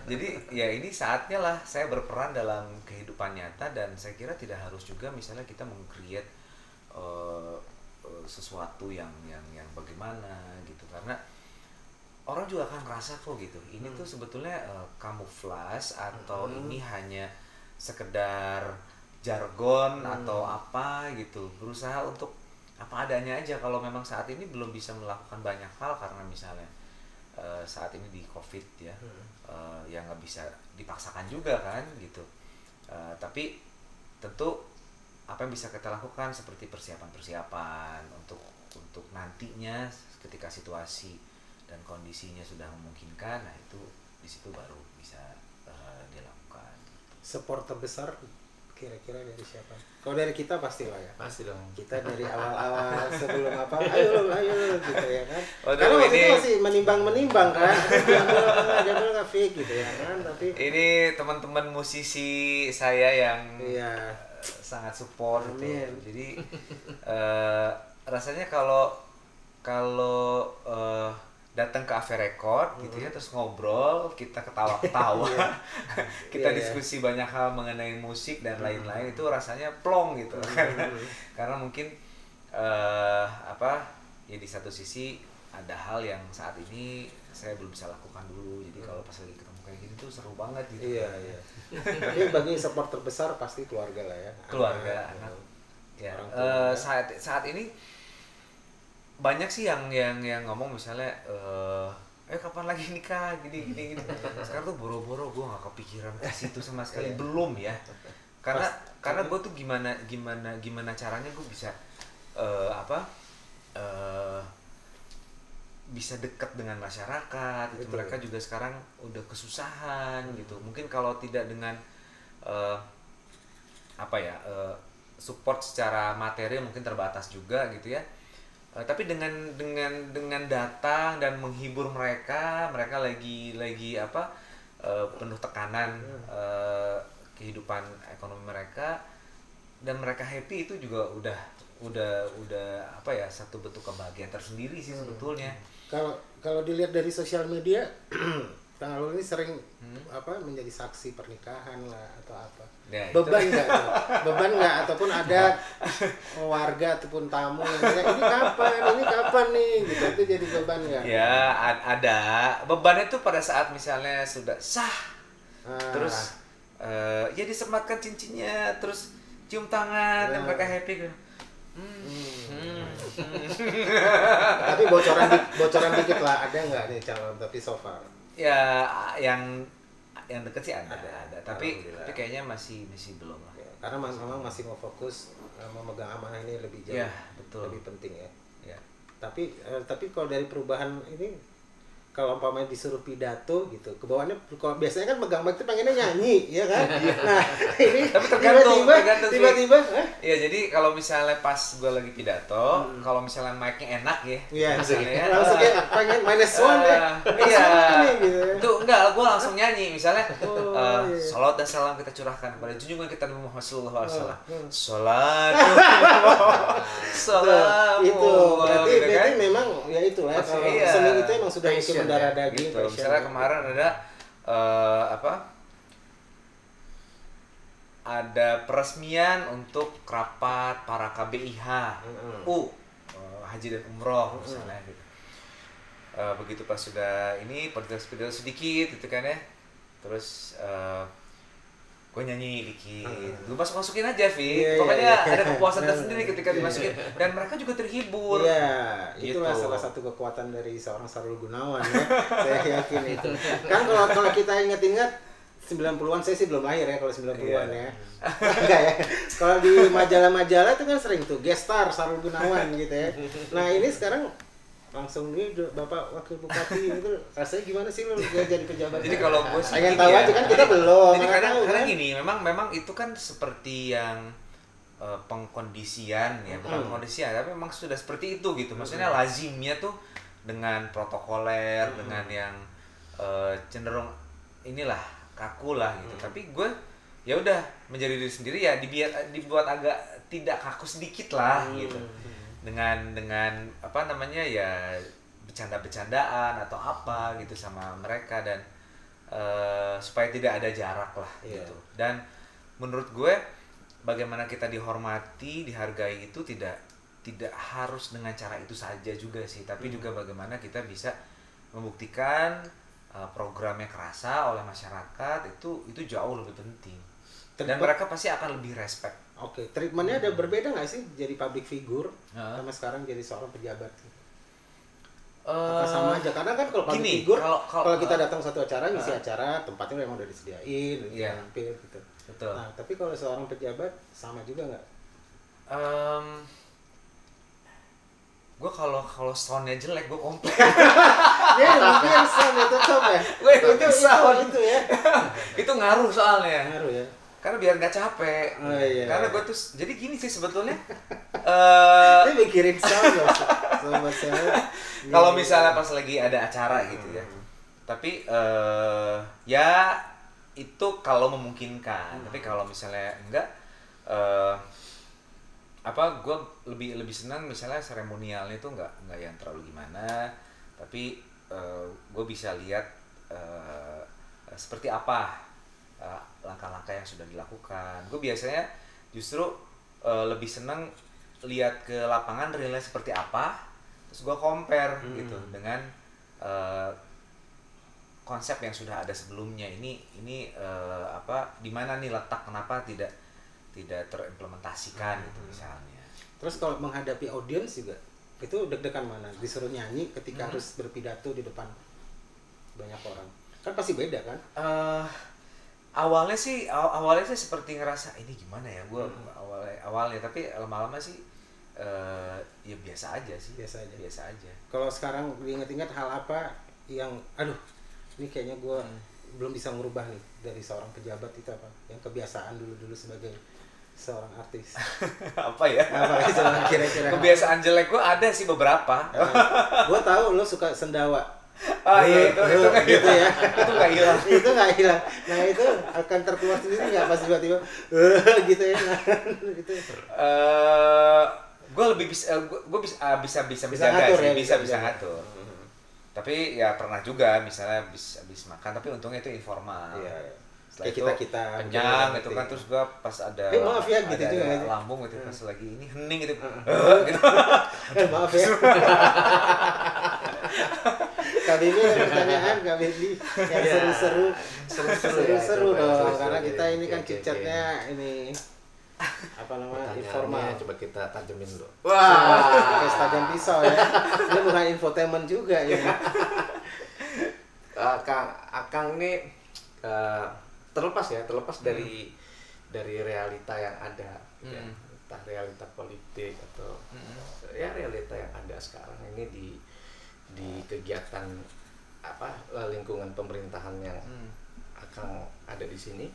[SPEAKER 4] Jadi ya ini saatnya lah saya berperan dalam kehidupan nyata, dan saya kira tidak harus juga misalnya kita meng-create sesuatu yang bagaimana gitu, karena orang juga akan ngerasa kok gitu ini tuh sebetulnya kamuflas atau ini hanya sekedar jargon atau apa gitu, berusaha untuk apa adanya aja. Kalau memang saat ini belum bisa melakukan banyak hal karena misalnya saat ini di COVID ya, yang nggak bisa dipaksakan juga kan gitu, tapi tentu apa yang bisa kita lakukan seperti persiapan untuk nantinya ketika situasi dan kondisinya sudah memungkinkan, nah itu di situ baru bisa dilakukan.
[SPEAKER 5] Support terbesar kira-kira dari siapa? Kalau dari kita pastilah ya.
[SPEAKER 3] Pasti dong.
[SPEAKER 5] Kita dari awal-awal sebelum apa, ayo gitu ya kan.
[SPEAKER 4] Waduh,
[SPEAKER 5] karena waktu
[SPEAKER 4] ini
[SPEAKER 5] itu masih menimbang kan, dia nggak fake gitu ya kan. Tapi
[SPEAKER 4] ini teman-teman musisi saya yang sangat support gitu. Jadi rasanya kalau datang ke Ave Record gitu ya, terus ngobrol, kita ketawa-ketawa, kita diskusi banyak hal mengenai musik dan lain-lain, itu rasanya plong gitu kan. Karena mungkin ya di satu sisi ada hal yang saat ini saya belum bisa lakukan dulu, jadi kalau pas lagi ketemu kayak gini tuh seru banget gitu.
[SPEAKER 5] Iya. Tapi bagi support terbesar pasti keluarga lah ya.
[SPEAKER 4] Keluarga, anak. Ya, saat ini banyak sih yang ngomong misalnya kapan lagi nikah gini. Sekarang tuh boro-boro gue nggak kepikiran ke situ sama sekali, belum ya, karena gue tuh gimana caranya gue bisa bisa dekat dengan masyarakat itu. Mereka juga sekarang udah kesusahan gitu, mungkin kalau tidak dengan support secara materi mungkin terbatas juga gitu ya. Tapi dengan datang dan menghibur mereka lagi penuh tekanan kehidupan ekonomi mereka, dan mereka happy, itu juga udah satu bentuk kebahagiaan tersendiri sih sebetulnya.
[SPEAKER 5] Kalau dilihat dari sosial media, Kang Alul ini sering menjadi saksi pernikahan lah atau apa.
[SPEAKER 4] Ya,
[SPEAKER 5] beban nggak ataupun ada warga ataupun tamu yang bilang ini kapan nih gitu, itu jadi beban nggak?
[SPEAKER 4] Ya ada beban itu pada saat misalnya sudah sah, terus ya disematkan cincinnya, terus cium tangan dan mereka happy gitu.
[SPEAKER 5] Tapi bocoran dikit lah, ada nggak nih calon tapi so far?
[SPEAKER 4] Ya yang deket sih ada. Tapi kayaknya masih belum lah.
[SPEAKER 5] Ya, karena memang masih mau fokus memegang amanah ini lebih jauh,
[SPEAKER 4] ya, betul.
[SPEAKER 5] Lebih penting ya.
[SPEAKER 4] Ya.
[SPEAKER 5] Tapi kalau dari perubahan ini kalau umpamanya disuruh pidato gitu, kebawaannya kalau biasanya kan megang mic itu pengennya nyanyi, ya kan? Nah, ini
[SPEAKER 4] Tapi tergantung sih.
[SPEAKER 5] tiba-tiba,
[SPEAKER 4] Iya, jadi kalau misalnya pas gue lagi pidato, kalau misalnya mic-nya enak ya,
[SPEAKER 5] iya,
[SPEAKER 4] misalnya ya,
[SPEAKER 5] langsung kayak pengen minus one deh.
[SPEAKER 4] iya,
[SPEAKER 5] Gitu.
[SPEAKER 4] itu enggak, gue langsung nyanyi, misalnya,
[SPEAKER 5] iya.
[SPEAKER 4] salawat dan salam kita curahkan kepada junjungan kita Nabi Muhammad SAW. Salat, salam,
[SPEAKER 5] Itu berarti
[SPEAKER 4] gitu kan?
[SPEAKER 5] memang ya itu lah. Kalau
[SPEAKER 4] Iya.
[SPEAKER 5] seni itu emang sudah mungkin
[SPEAKER 3] Passion,
[SPEAKER 5] mendarah
[SPEAKER 3] ya,
[SPEAKER 5] daging.
[SPEAKER 4] Gitu.
[SPEAKER 5] passion.
[SPEAKER 4] Misalnya kemarin ada ada peresmian untuk rapat para KBIH haji dan umroh misalnya gitu. Begitu pas sudah ini pidato sedikit gitu kan ya, terus gue nyanyi dikit, gue masukin aja Fit.
[SPEAKER 5] Iya,
[SPEAKER 4] Pokoknya
[SPEAKER 5] iya.
[SPEAKER 4] ada kepuasan tersendiri ketika dimasukin, dan mereka juga terhibur.
[SPEAKER 5] Iya,
[SPEAKER 4] Gitu.
[SPEAKER 5] itulah salah satu kekuatan dari seorang Sarul Gunawan ya. Saya yakin itu. Kan kalau kita ingat-ingat 90-an, saya sih belum lahir ya kalau 90-an ya. Enggak ya. Kalau di majalah-majalah itu kan sering tuh guest star Sarul Gunawan gitu ya. Nah, ini sekarang langsung nih Bapak Wakil Bupati itu rasanya gimana sih lo jadi pejabat?
[SPEAKER 4] Jadi kalau gue sih
[SPEAKER 5] pengen
[SPEAKER 4] gini
[SPEAKER 5] tahu
[SPEAKER 4] ya.
[SPEAKER 5] aja kan, kita belum.
[SPEAKER 4] Jadi
[SPEAKER 5] mana
[SPEAKER 4] kadang
[SPEAKER 5] tahu, kan?
[SPEAKER 4] gini, memang itu kan seperti yang pengkondisian ya, bukan pengkondisian, tapi memang sudah seperti itu gitu. Maksudnya lazimnya tuh dengan protokoler, dengan yang cenderung inilah kaku lah gitu. Tapi gue ya udah menjadi diri sendiri ya, dibuat agak tidak kaku sedikit lah gitu. Dengan apa namanya ya, bercanda-bercandaan atau apa gitu sama mereka, dan supaya tidak ada jarak lah gitu. Dan menurut gue bagaimana kita dihormati, dihargai itu tidak harus dengan cara itu saja juga sih, tapi juga bagaimana kita bisa membuktikan programnya kerasa oleh masyarakat, itu jauh lebih penting. Dan mereka pasti akan lebih respect.
[SPEAKER 5] Oke, treatmentnya ada berbeda nggak sih jadi public figure sama sekarang jadi seorang pejabat? Apa sama aja? Karena kan kalau public figure, kalau kita datang satu acara, ngisi acara, tempatnya memang udah disediain, hampir gitu.
[SPEAKER 4] Betul.
[SPEAKER 5] Nah, tapi kalau seorang pejabat sama juga nggak?
[SPEAKER 4] Gue kalau soundnya jelek gue komplain.
[SPEAKER 5] Ya, mungkin sound itu top ya. Itu ya.
[SPEAKER 4] Itu ngaruh soalnya.
[SPEAKER 5] Ngaruh ya.
[SPEAKER 4] Karena biar nggak capek.
[SPEAKER 5] Oh, iya.
[SPEAKER 4] Karena gue tuh jadi gini sih sebetulnya.
[SPEAKER 5] Ini mikirin sound loh, sobat saya.
[SPEAKER 4] Kalau misalnya pas lagi ada acara gitu ya. Tapi ya itu kalau memungkinkan. Tapi kalau misalnya enggak, gue lebih senang misalnya seremonialnya itu nggak yang terlalu gimana. Tapi gue bisa lihat seperti apa langkah-langkah yang sudah dilakukan. Gue biasanya justru lebih senang lihat ke lapangan realnya seperti apa, terus gue compare gitu dengan konsep yang sudah ada sebelumnya. Ini di mana nih letak, kenapa tidak terimplementasikan gitu misalnya.
[SPEAKER 5] Terus kalau menghadapi audiens juga, itu deg-degan mana? Disuruh nyanyi ketika harus berpidato di depan banyak orang, kan pasti beda kan?
[SPEAKER 4] Awalnya sih seperti ngerasa ini gimana ya gue awalnya, tapi lama-lama sih ya biasa aja sih. Biasa aja.
[SPEAKER 5] Kalau sekarang diingat-ingat hal apa yang ini kayaknya gue belum bisa merubah nih dari seorang pejabat, itu apa? Yang kebiasaan dulu sebagai seorang artis.
[SPEAKER 4] Apa ya?
[SPEAKER 5] Apa kira-kira?
[SPEAKER 4] Kebiasaan jelek gue ada sih beberapa.
[SPEAKER 5] Gue tahu lo suka sendawa.
[SPEAKER 4] Iya, itu nggak
[SPEAKER 5] gitu ya.
[SPEAKER 4] Itu nggak hilang.
[SPEAKER 5] Itu nggak hilang. Nah, itu akan terkeluar sendiri nggak pas tiba-tiba gitu ya. Nah, gitu.
[SPEAKER 4] Gue lebih bisa
[SPEAKER 5] Bisa
[SPEAKER 4] menjaga
[SPEAKER 5] ngatur
[SPEAKER 4] sih,
[SPEAKER 5] ya,
[SPEAKER 4] bisa ngatur. Tapi ya pernah juga misalnya habis makan, tapi untungnya itu informal.
[SPEAKER 5] Iya.
[SPEAKER 4] Setelah
[SPEAKER 5] Kayak kita
[SPEAKER 4] kenyang gitu kan, terus gue pas ada
[SPEAKER 5] maaf ya, gitu juga
[SPEAKER 4] ada
[SPEAKER 5] aja.
[SPEAKER 4] lambung gitu, pas lagi ini hening gitu. Gitu.
[SPEAKER 5] Maaf ya. Kak Bibi ada pertanyaan, Kak Bibi yang seru dong, karena kita ini kan chit-chatnya ini apa namanya, informal.
[SPEAKER 3] Coba kita tajemin dulu.
[SPEAKER 5] Wah, kayak tajam pisau ya. Ini bukan infotainment juga ya.
[SPEAKER 3] Akang ini terlepas dari realita yang ada, gitu ya. Entah realita politik atau ya realita yang ada sekarang ini di kegiatan lingkungan pemerintahan yang akan ada di sini.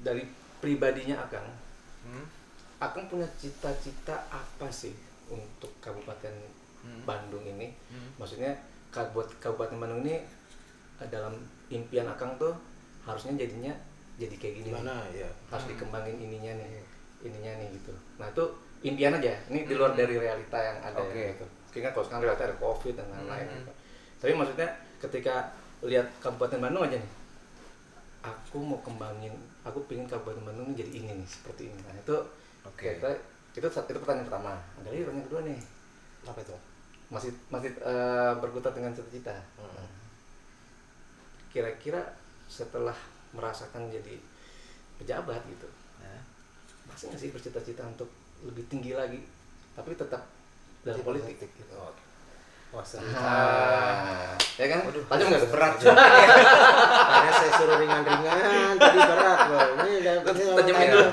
[SPEAKER 3] Dari pribadinya Akang punya cita-cita apa sih untuk Kabupaten Bandung ini? Maksudnya Kabupaten Bandung ini dalam impian Akang tuh harusnya jadi kayak gini.
[SPEAKER 5] Gimana ya?
[SPEAKER 3] Harus dikembangin ininya nih gitu. Nah itu impian aja. Ini di luar dari realita yang ada. Gitu. Mungkin kalau sekarang realita ada COVID dan lain-lain. Gitu. Tapi maksudnya ketika lihat Kabupaten Bandung aja nih, aku pengen Kabupaten Bandung jadi ini nih, seperti ini. Nah itu itu pertanyaan pertama. Ada lagi pertanyaan kedua nih.
[SPEAKER 5] Apa itu?
[SPEAKER 3] Masih berkutat dengan cita-cita. Kira-kira setelah merasakan jadi pejabat gitu, masih nggak sih bercita-cita untuk lebih tinggi lagi, tapi tetap dalam politik gitu.
[SPEAKER 5] Wah, serius.
[SPEAKER 3] Ya kan? Tajam nggak?
[SPEAKER 4] Berat
[SPEAKER 3] juga.
[SPEAKER 5] Tanya saya suruh ringan-ringan, tadi berat loh. Ini
[SPEAKER 3] Tajamin dulu.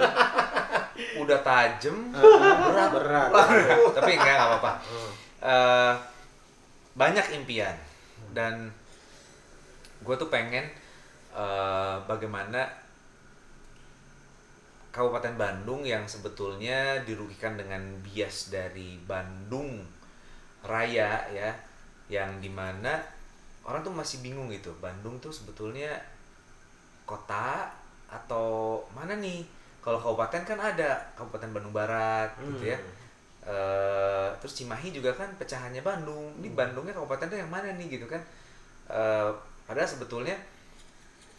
[SPEAKER 4] Udah tajem,
[SPEAKER 5] berat.
[SPEAKER 4] tapi enggak apa-apa. Banyak impian dan gue tuh pengen bagaimana Kabupaten Bandung yang sebetulnya dirugikan dengan bias dari Bandung Raya ya, yang dimana orang tuh masih bingung gitu, Bandung tuh sebetulnya kota atau mana nih? Kalau kabupaten kan ada Kabupaten Bandung Barat gitu ya. Terus Cimahi juga kan pecahannya Bandung. Ini Bandungnya kabupaten tuh yang mana nih gitu kan? Padahal sebetulnya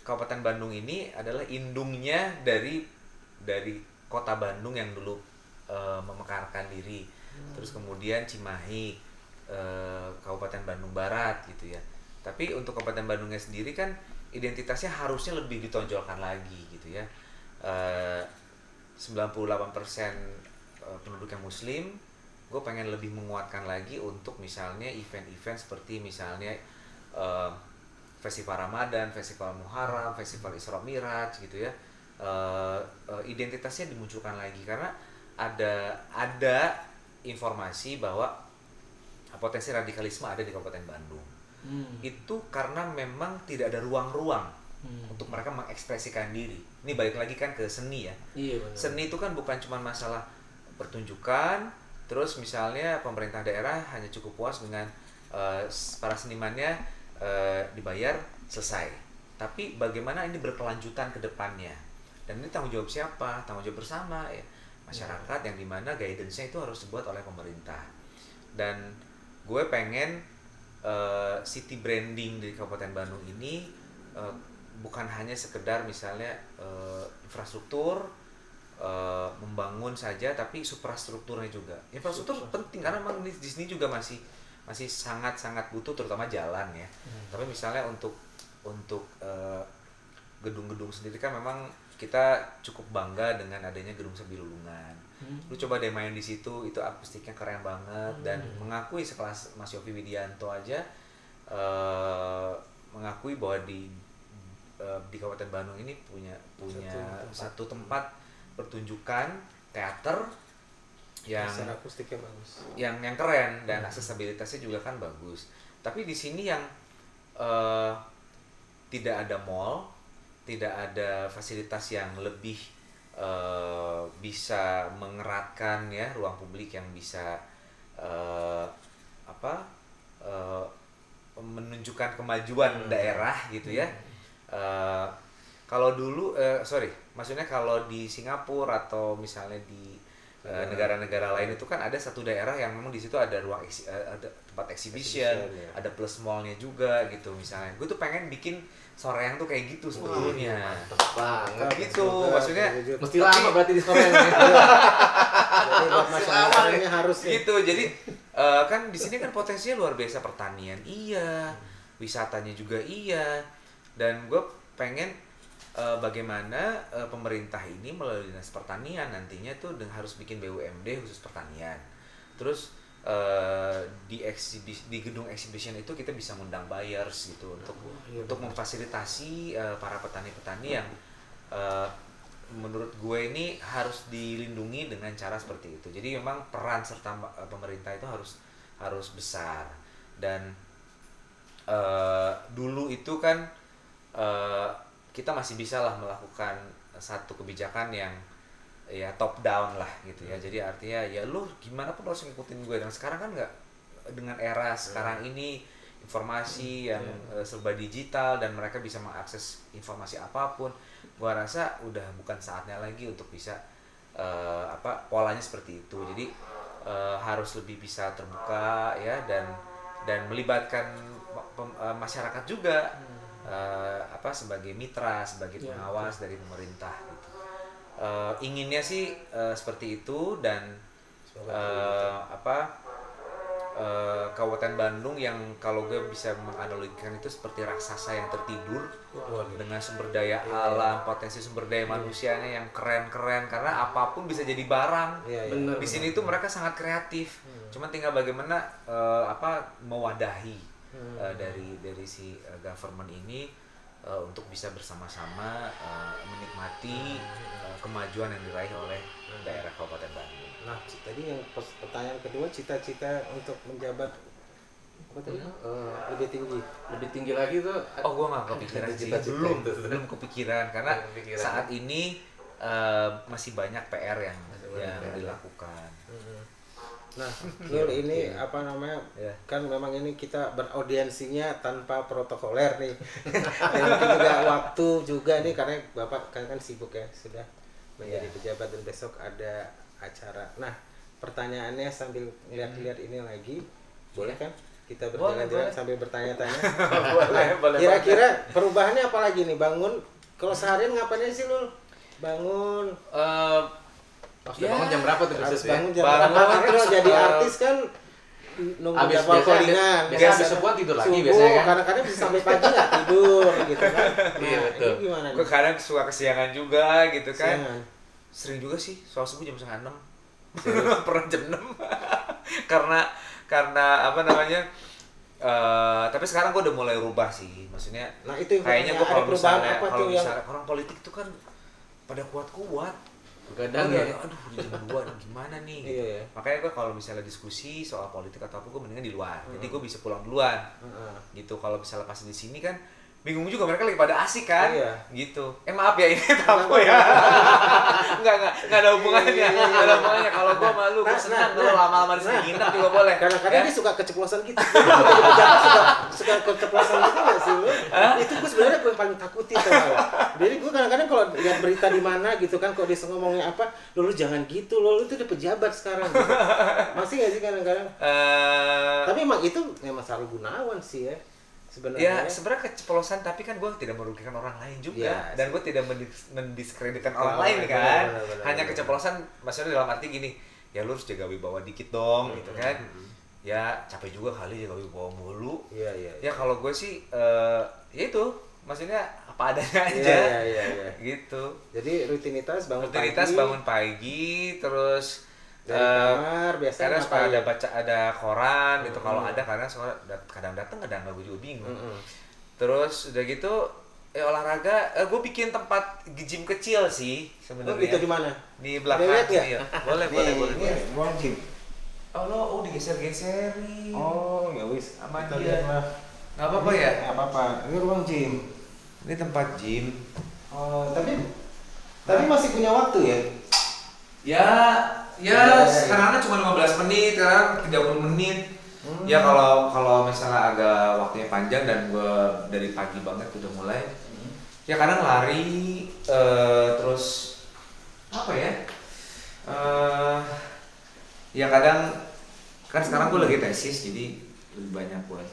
[SPEAKER 4] Kabupaten Bandung ini adalah indungnya dari kota Bandung yang dulu memekarkan diri. Terus kemudian Cimahi, Kabupaten Bandung Barat gitu ya. Tapi untuk Kabupaten Bandungnya sendiri kan identitasnya harusnya lebih ditonjolkan lagi gitu ya. 98% penduduk yang Muslim, gue pengen lebih menguatkan lagi untuk misalnya event-event seperti misalnya festival Ramadan, festival Muharram, festival Isra Miraj gitu ya. Identitasnya dimunculkan lagi karena ada informasi bahwa potensi radikalisme ada di Kabupaten Bandung. Itu karena memang tidak ada ruang-ruang untuk mereka mengekspresikan diri. Ini balik lagi kan ke seni ya.
[SPEAKER 3] Iya, benar.
[SPEAKER 4] Seni itu kan bukan cuma masalah pertunjukan, terus misalnya pemerintah daerah hanya cukup puas dengan para senimannya dibayar selesai. Tapi bagaimana ini berkelanjutan ke depannya? Dan ini tanggung jawab siapa? Tanggung jawab bersama ya. Masyarakat yang dimana guidance-nya itu harus dibuat oleh pemerintah. Dan gue pengen city branding di Kabupaten Bandung ini bukan hanya sekedar misalnya infrastruktur membangun saja, tapi suprastrukturnya juga. Infrastruktur penting karena memang di sini juga masih sangat butuh, terutama jalan ya. Tapi misalnya untuk gedung-gedung sendiri kan memang kita cukup bangga dengan adanya gedung Sebilulungan. Lu coba deh main di situ, itu akustiknya keren banget dan mengakui sekelas Mas Yofi Widianto aja mengakui bahwa di Kabupaten Bandung ini punya satu tempat pertunjukan teater yang
[SPEAKER 5] akustiknya bagus.
[SPEAKER 4] Yang keren dan aksesibilitasnya juga kan bagus. Tapi di sini yang tidak ada mall, tidak ada fasilitas yang lebih bisa mengeratkan ya ruang publik yang bisa menunjukkan kemajuan daerah gitu ya. Kalau dulu maksudnya kalau di Singapura atau misalnya di negara-negara lain itu kan ada satu daerah yang memang di situ ada ruang ada tempat exhibition ya. Ada plus mallnya juga gitu misalnya. Gue tuh pengen bikin Soreang tuh kayak gitu sebetulnya.
[SPEAKER 3] Mantap banget
[SPEAKER 4] Gitu maksudnya.
[SPEAKER 3] Mesti lama berarti di Soreang.
[SPEAKER 5] Jadi buat masyarakatnya harus
[SPEAKER 4] gitu. Jadi kan di sini kan potensinya luar biasa, pertanian iya, wisatanya juga iya. Dan gue pengen bagaimana pemerintah ini melalui Dinas Pertanian nantinya tuh harus bikin BUMD khusus pertanian. Terus di gedung exhibition itu kita bisa ngundang buyers gitu untuk memfasilitasi para petani-petani yang menurut gue ini harus dilindungi dengan cara seperti itu. Jadi memang peran serta pemerintah itu harus besar. Dan dulu itu kan kita masih bisa lah melakukan satu kebijakan yang ya top down lah gitu ya. Jadi artinya ya lu gimana pun harus ngikutin gue. Dan sekarang kan nggak, dengan era sekarang ini informasi yang serba digital dan mereka bisa mengakses informasi apapun, gua rasa udah bukan saatnya lagi untuk bisa polanya seperti itu. Jadi harus lebih bisa terbuka ya, dan melibatkan masyarakat juga sebagai mitra, sebagai pengawas dari pemerintah gitu. Inginnya sih seperti itu. Dan Kabupaten Bandung yang kalau gue bisa menganalogikan itu seperti raksasa yang tertidur dengan sumber daya alam, potensi sumber daya manusianya yang keren-keren, karena apapun bisa jadi barang. Di sini tuh mereka sangat kreatif. Cuman tinggal bagaimana mewadahi dari si government ini untuk bisa bersama-sama menikmati kemajuan yang diraih oleh daerah Kabupaten Bandung.
[SPEAKER 5] Nah, tadi yang pertanyaan kedua, cita-cita untuk menjabat apa tadi? Lebih tinggi
[SPEAKER 3] lagi tuh.
[SPEAKER 4] Oh, gua nggak kepikiran sih. Belum kepikiran karena saat ini masih banyak PR yang dilakukan.
[SPEAKER 5] Nah, Lul, ini kan memang ini kita beraudiensinya tanpa protokoler nih. Dan mungkin juga waktu juga nih, karena Bapak kan sibuk ya, sudah menjadi pejabat dan besok ada acara. Nah, pertanyaannya sambil lihat-lihat ini lagi, boleh kan? Kita berjalan-jalan sambil bertanya-tanya. Boleh. Kira-kira perubahannya apa lagi nih? Bangun, kalau seharian ngapain sih Lul? Bangun.
[SPEAKER 3] Bangun jam berapa tuh biasanya?
[SPEAKER 5] Bangun jam berapa? Kalau jadi artis kan nunggu jadwal callingan.
[SPEAKER 3] Biasa habis subuhan tidur lagi biasanya kan?
[SPEAKER 5] Kadang-kadang bisa sampai pagi nggak tidur gitu kan.
[SPEAKER 3] Iya, betul.
[SPEAKER 5] Ini gimana nih?
[SPEAKER 4] Gue kadang suka kesiangan juga gitu kan.
[SPEAKER 5] Kesiangan.
[SPEAKER 4] Sering juga sih, soal subuh jam 5:30. Pernah jam 6. karena tapi sekarang gue udah mulai rubah sih. Maksudnya
[SPEAKER 5] itu
[SPEAKER 4] kayaknya gue kalau misalnya orang politik tuh kan pada kuat-kuat.
[SPEAKER 3] Kadang ya,
[SPEAKER 4] aduh di jam 2 gimana nih gitu.
[SPEAKER 5] Iya.
[SPEAKER 4] Makanya gue kalau misalnya diskusi soal politik atau apa, gue mendingan di luar. Jadi gue bisa pulang duluan. Gitu. Kalau misalnya pas di sini kan bingung juga, mereka lagi pada asik kan, gitu. Maaf ya, ini tamu ya. Enggak ada hubungannya. Enggak ada hubungannya. Kalau gua malu, gua senang kalau lama-lama di sini nginep juga boleh.
[SPEAKER 5] Kadang-kadang dia suka keceplosan gitu. suka keceplosan gitu nggak sih lu? Itu gua sebenarnya yang paling takutin tuh. Jadi gua kadang-kadang kalau lihat berita di mana gitu kan, kok dia ngomongnya apa, lu jangan gitu, lu itu udah pejabat sekarang. Gitu. Masih nggak sih kadang-kadang? Tapi emang itu memang Sahrul Gunawan sih ya.
[SPEAKER 4] Sebenarnya keceplosan, tapi kan gue tidak merugikan orang lain juga, dan gue tidak mendiskreditkan orang lain kan. Hanya keceplosan, maksudnya dalam arti gini, ya lu harus jaga wibawa dikit dong, gitu kan. Ya capek juga kali jaga wibawa mulu. Ya kalau gue sih, ya itu, maksudnya apa adanya aja. Gitu.
[SPEAKER 5] Jadi rutinitas
[SPEAKER 4] bangun pagi, terus
[SPEAKER 5] dari kamar biasanya
[SPEAKER 4] karena ada koran gitu, kalau ada kadang datang kadang nggak, gue juga bingung. Terus udah gitu olahraga, gue bikin tempat gym kecil sih sebenarnya.
[SPEAKER 5] Itu di mana?
[SPEAKER 4] Di belakang sini ya. Boleh.
[SPEAKER 5] Ruang gym.
[SPEAKER 4] Oh digeser-geserin.
[SPEAKER 5] Oh ya wis.
[SPEAKER 4] Aman
[SPEAKER 5] kita
[SPEAKER 4] dia.
[SPEAKER 5] lihatlah.
[SPEAKER 4] Nggak apa-apa ya?
[SPEAKER 5] Nggak apa-apa. Ini ruang gym.
[SPEAKER 4] Ini tempat gym.
[SPEAKER 5] Oh tapi masih punya waktu ya?
[SPEAKER 4] Ya, sekarang cuma 15 menit, sekarang 30 menit. Ya kalau misalnya agak waktunya panjang dan gue dari pagi banget udah mulai. Ya kadang lari, terus apa ya? Ya kadang kan sekarang gue lagi tesis, jadi lebih banyak buat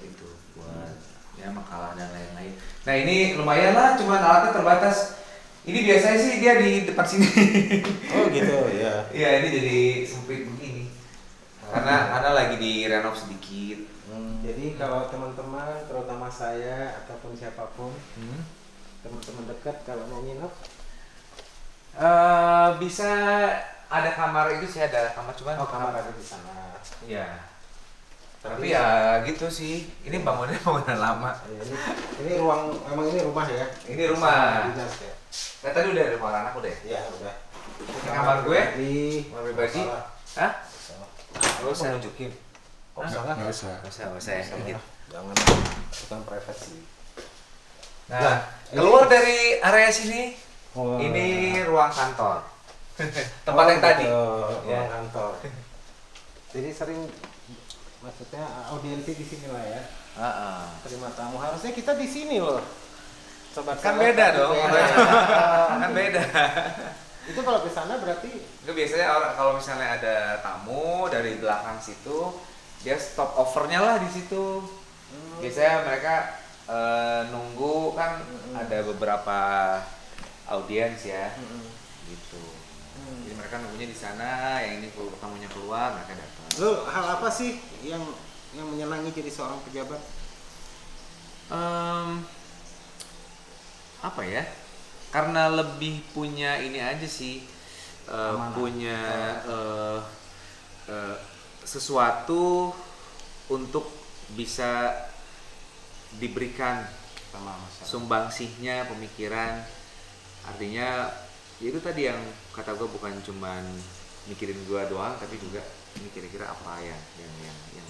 [SPEAKER 4] ya makalah dan lain-lain. Nah ini lumayan lah, cuman alatnya terbatas. Ini biasanya sih dia di depan sini.
[SPEAKER 5] Oh gitu ya.
[SPEAKER 4] Iya, ini jadi sempit begini. Karena lagi direnov sedikit.
[SPEAKER 5] Jadi kalau teman-teman, terutama saya ataupun siapapun, teman-teman dekat kalau mau nginep,
[SPEAKER 4] bisa ada kamar itu sih, ada kamar, cuman
[SPEAKER 5] kamar ada di sana.
[SPEAKER 4] Iya. Tapi ya gitu sih. Ini bangunan lama.
[SPEAKER 5] Ini ruang, emang ini rumah ya?
[SPEAKER 4] Ini rumah.
[SPEAKER 5] Dinas ya.
[SPEAKER 4] Nah, tadi udah ada kamar anak udah?
[SPEAKER 5] Iya, udah.
[SPEAKER 4] Ini kamar gue?
[SPEAKER 5] Kamar
[SPEAKER 4] pribadi? Hah? Terus saya nunjukin.
[SPEAKER 5] Nggak usah.
[SPEAKER 4] Nggak usah ya. Gitu.
[SPEAKER 5] Jangan, bukan privasi.
[SPEAKER 4] Nah, keluar dari area sini,
[SPEAKER 5] Wah.
[SPEAKER 4] ini ruang kantor. Tempat yang tadi.
[SPEAKER 5] Ruang
[SPEAKER 4] Ya.
[SPEAKER 5] kantor. Jadi sering, maksudnya audiensi di sini lah ya. Terima tamu. Harusnya kita di sini loh. Sobat
[SPEAKER 4] Kan
[SPEAKER 5] Seleb,
[SPEAKER 4] beda
[SPEAKER 5] tapi
[SPEAKER 4] dong.
[SPEAKER 5] beda.
[SPEAKER 4] Kan beda.
[SPEAKER 5] Itu kalau ke sana berarti
[SPEAKER 4] Itu biasanya orang kalau misalnya ada tamu dari belakang situ, dia stop overnya lah di situ. Biasanya mereka nunggu kan ada beberapa audiens ya, gitu. Jadi mereka nunggunya di sana, yang ini tamunya keluar, mereka datang.
[SPEAKER 5] lo hal apa sih yang menyenangi jadi seorang pejabat?
[SPEAKER 4] Apa ya? Karena lebih punya ini aja sih, punya sesuatu untuk bisa diberikan
[SPEAKER 5] Sama masyarakat.
[SPEAKER 4] sumbangsihnya, pemikiran. Artinya ya itu tadi yang kata gue, bukan cuman mikirin gue doang, tapi juga ini kira-kira apa yang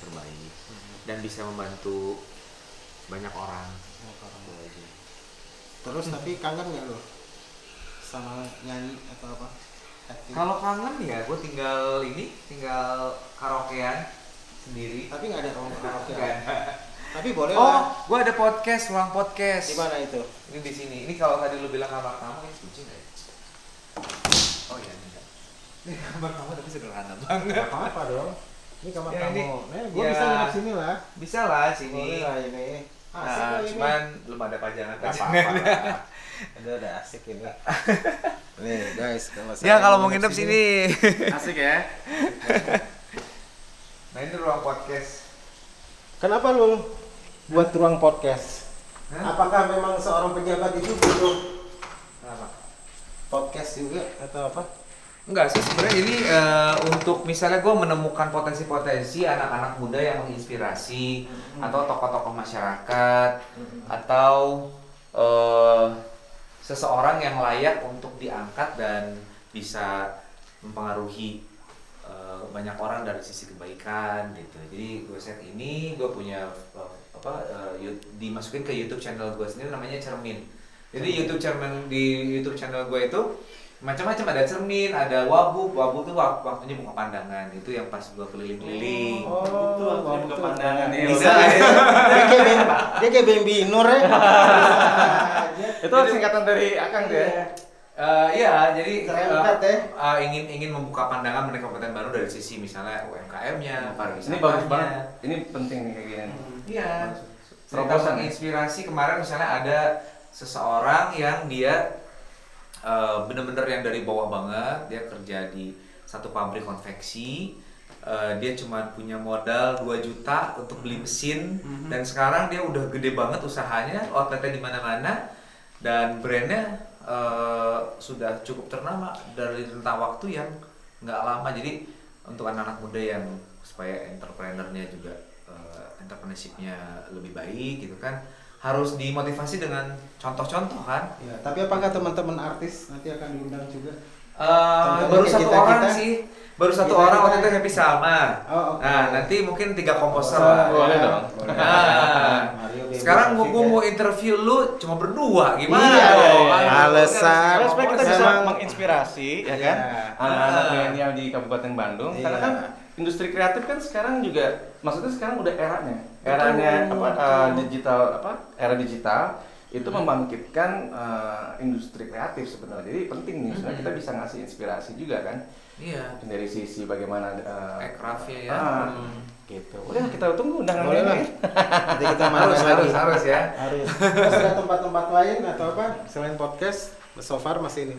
[SPEAKER 4] terbaik dan bisa membantu banyak orang. Itu aja.
[SPEAKER 5] Terus tapi kangen nggak lo sama nyanyi atau apa? Acting?
[SPEAKER 4] Kalau kangen ya gue tinggal karaokean sendiri.
[SPEAKER 5] Tapi nggak ada ruang karaoke.
[SPEAKER 4] Nggak ada.
[SPEAKER 5] Tapi boleh
[SPEAKER 4] Oh,
[SPEAKER 5] lah.
[SPEAKER 4] gue ada ruang podcast.
[SPEAKER 5] Di mana itu?
[SPEAKER 4] Ini di sini. Ini kalau tadi lu bilang kamar tamu, ini kunci nggak ya? Oh iya, ini enggak. Ini kamar tamu tapi sederhana banget.
[SPEAKER 5] Nggak apa-apa dong. Ini kamar
[SPEAKER 4] Ya,
[SPEAKER 5] tamu.
[SPEAKER 4] ini-
[SPEAKER 5] Nah, gue
[SPEAKER 4] ya.
[SPEAKER 5] bisa nginep sini lah.
[SPEAKER 4] Bisa lah sini.
[SPEAKER 5] Boleh lah ini. Asik
[SPEAKER 4] Nah,
[SPEAKER 5] lah ini.
[SPEAKER 4] cuman belum ada pajangan.
[SPEAKER 5] Nggak apa-apa lah. Udah asik ini. Nih guys, kalau
[SPEAKER 4] Ya
[SPEAKER 5] saya
[SPEAKER 4] kalau mau
[SPEAKER 5] nginep
[SPEAKER 4] nginep sini. Asik ya. Nah ini ruang podcast.
[SPEAKER 5] Kenapa lu buat ruang podcast?
[SPEAKER 4] Hah?
[SPEAKER 5] Apakah memang seorang pejabat itu butuh
[SPEAKER 4] Kenapa?
[SPEAKER 5] podcast juga atau apa?
[SPEAKER 4] Enggak sih, sebenarnya ini untuk misalnya gue menemukan potensi-potensi anak-anak muda yang menginspirasi, atau tokoh-tokoh masyarakat, atau seseorang yang layak untuk diangkat dan bisa mempengaruhi banyak orang dari sisi kebaikan gitu. Jadi gue set ini, gue punya dimasukin ke YouTube channel gue sendiri, namanya Cermin. Jadi di YouTube channel gue itu macam-macam, ada cermin, ada wabub tuh waktunya buka pandangan, itu yang pas gua keliling-keliling.
[SPEAKER 5] Oh,
[SPEAKER 6] buka pandangan ya.
[SPEAKER 4] Bisa.
[SPEAKER 5] Dia kayak Bambi Nur ya.
[SPEAKER 6] Itu singkatan dari Akang tuh ya.
[SPEAKER 4] Iya, jadi
[SPEAKER 5] Keren banget ya.
[SPEAKER 4] ingin membuka pandangan mengenai kabupaten Bandung dari sisi misalnya UMKM-nya, pariwisatanya.
[SPEAKER 6] Ini bagus banget. Ini penting nih kayak gini.
[SPEAKER 4] Iya.
[SPEAKER 6] Terobosan ya?
[SPEAKER 4] Inspirasi kemarin misalnya ada seseorang yang dia bener-bener yang dari bawah banget, dia kerja di satu pabrik konveksi, dia cuma punya modal 2 juta untuk beli mesin, dan sekarang dia udah gede banget usahanya, outletnya di mana-mana, dan brandnya sudah cukup ternama dari rentang waktu yang nggak lama. Jadi untuk anak-anak muda yang supaya entrepreneurnya juga entrepreneurship-nya lebih baik gitu kan, harus dimotivasi dengan contoh-contoh kan.
[SPEAKER 5] Ya, tapi apakah teman-teman artis nanti akan diundang juga?
[SPEAKER 4] Baru
[SPEAKER 5] kayak
[SPEAKER 4] satu
[SPEAKER 5] kita-
[SPEAKER 4] orang
[SPEAKER 5] kita-
[SPEAKER 4] sih, baru satu
[SPEAKER 5] kita-
[SPEAKER 4] orang
[SPEAKER 5] kita-
[SPEAKER 4] waktu itu Happy Salma.
[SPEAKER 5] Oh, oke.
[SPEAKER 4] Nah nanti mungkin 3 komposer lah.
[SPEAKER 6] Boleh dong.
[SPEAKER 4] Nah,
[SPEAKER 5] Mario, Baby,
[SPEAKER 4] sekarang
[SPEAKER 5] Taufik
[SPEAKER 4] gua
[SPEAKER 5] ya.
[SPEAKER 4] mau interview lu cuma berdua, gimana
[SPEAKER 5] Iya,
[SPEAKER 4] dong?
[SPEAKER 5] iya. Alasan.
[SPEAKER 6] Karena supaya kita bisa
[SPEAKER 5] Memang-
[SPEAKER 6] menginspirasi ya
[SPEAKER 5] Iya.
[SPEAKER 6] kan anak-anak milenial di Kabupaten Bandung.
[SPEAKER 5] Iya.
[SPEAKER 6] Karena kan industri kreatif kan sekarang juga, maksudnya sekarang udah eranya era digital itu membangkitkan industri kreatif sebenarnya. Jadi penting nih sebenarnya kita bisa ngasih inspirasi juga kan
[SPEAKER 4] Iya.
[SPEAKER 6] dari sisi bagaimana
[SPEAKER 4] Aircraft-nya ya.
[SPEAKER 6] gitu. Udah kita tunggu undangan
[SPEAKER 5] Boleh lah.
[SPEAKER 6] ini.
[SPEAKER 5] Nanti kita main lagi.
[SPEAKER 4] harus ya.
[SPEAKER 5] Harus. Terus ada tempat-tempat lain atau apa selain podcast? So far masih ini.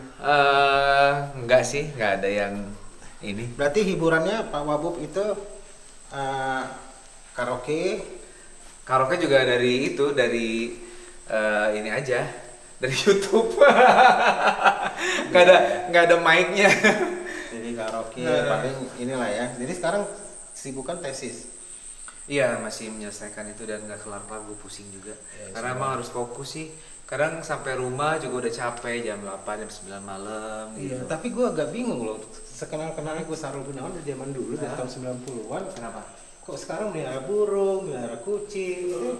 [SPEAKER 4] Enggak sih, nggak ada yang ini.
[SPEAKER 5] Berarti hiburannya Pak Wabub itu karaoke.
[SPEAKER 4] Karaoke juga dari ini aja, dari YouTube. nggak ada mic-nya.
[SPEAKER 5] Jadi karaoke paling inilah ya. Jadi sekarang sibukan tesis.
[SPEAKER 4] Iya, masih menyelesaikan itu dan nggak kelar-kelar, gue pusing juga.
[SPEAKER 5] Ya,
[SPEAKER 4] Karena emang harus fokus sih. Kadang sampai rumah juga udah capek jam 8, jam 9 malam
[SPEAKER 5] Iya,
[SPEAKER 4] gitu.
[SPEAKER 5] tapi gue agak bingung loh. Sekenal-kenalnya gue Sarul Gunawan dari zaman dulu, dari tahun 90-an.
[SPEAKER 4] Kenapa?
[SPEAKER 5] kok sekarang melihara burung, melihara kucing gitu.